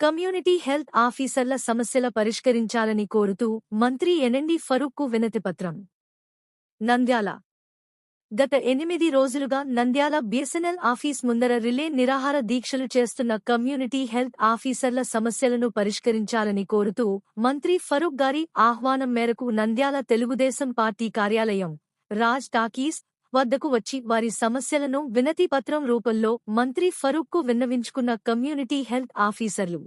Community health ఆఫీసర్ల సమస్యల పరిష్కరించాలని కోరుతూ మంత్రి ఎన్ఎండి ఫరూక్కు వినతిపత్రం. నంద్యాల గత 8 రోజులుగా నంద్యాల బిఎస్ఎన్ఎల్ ఆఫీస్ ముందర రిలే నిరాహార దీక్షలు చేస్తున్న కమ్యూనిటీ హెల్త్ ఆఫీసర్ల సమస్యలను పరిష్కరించాలని కోరుతూ మంత్రి ఫరూక్ గారి ఆహ్వానం మేరకు నంద్యాల తెలుగుదేశం పార్టీ కార్యాలయం, రాజ్ టాకీస్ వద్దకు వచ్చి వారి సమస్యలను వినతి పత్రం రూపంలో మంత్రి ఫరూక్కు విన్నవించుకున్న కమ్యూనిటీ హెల్త్ ఆఫీసర్లు.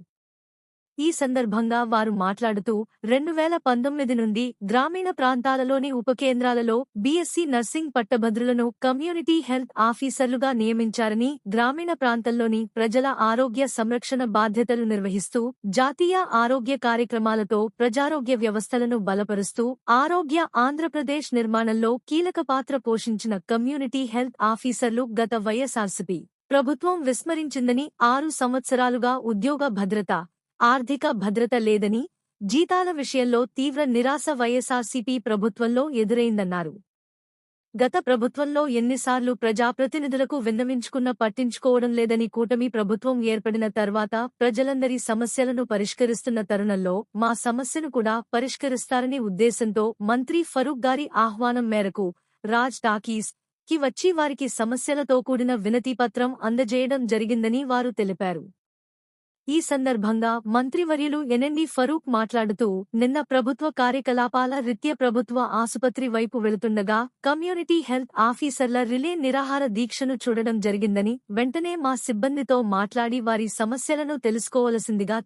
ఈ సందర్భంగా వారు మాట్లాడుతూ 2019 నుండి గ్రామీణ ప్రాంతాలలోని ఉపకేంద్రాలలో బీఎస్సీ నర్సింగ్ పట్టభద్రులను కమ్యూనిటీ హెల్త్ ఆఫీసర్లుగా నియమించారని, గ్రామీణ ప్రాంతంలోని ప్రజల ఆరోగ్య సంరక్షణ బాధ్యతలు నిర్వహిస్తూ జాతీయ ఆరోగ్య కార్యక్రమాలతో ప్రజారోగ్య వ్యవస్థలను బలపరుస్తూ ఆరోగ్య ఆంధ్రప్రదేశ్ నిర్మాణంలో కీలక పాత్ర పోషించిన కమ్యూనిటీ హెల్త్ ఆఫీసర్లు గత వైఎస్ఆర్సీపీ ప్రభుత్వం విస్మరించిందని, 6 సంవత్సరాలుగా ఉద్యోగ భద్రత, ఆర్థిక భద్రత లేదని, జీతాల విషయంలో తీవ్ర నిరాశ వైఎస్ఆర్సీపీ ప్రభుత్వంలో ఎదురైందన్నారు. గత ప్రభుత్వంలో ఎన్నిసార్లు ప్రజాప్రతినిధులకు విన్నవించుకున్న పట్టించుకోవడం లేదని, కూటమి ప్రభుత్వం ఏర్పడిన తర్వాత ప్రజలందరి సమస్యలను పరిష్కరిస్తున్న తరుణంలో మా సమస్యను కూడా పరిష్కరిస్తారని ఉద్దేశంతో మంత్రి ఫరూక్ గారి ఆహ్వానం మేరకు రాజ్ టాకీస్ కి వచ్చి వారికి సమస్యలతో కూడిన వినతిపత్రం అందజేయడం జరిగిందని వారు తెలిపారు. ఈ సందర్భంగా మంత్రివర్యులు ఎన్ఎండి ఫరూక్ మాట్లాడుతూ, నిన్న ప్రభుత్వ కార్యకలాపాల రీత్యా ప్రభుత్వ ఆసుపత్రి వైపు వెళుతుండగా కమ్యూనిటీ హెల్త్ ఆఫీసర్ల రిలే నిరాహార దీక్షను చూడడం జరిగిందని, వెంటనే మా సిబ్బందితో మాట్లాడి వారి సమస్యలను తెలుసుకోవలసిందిగా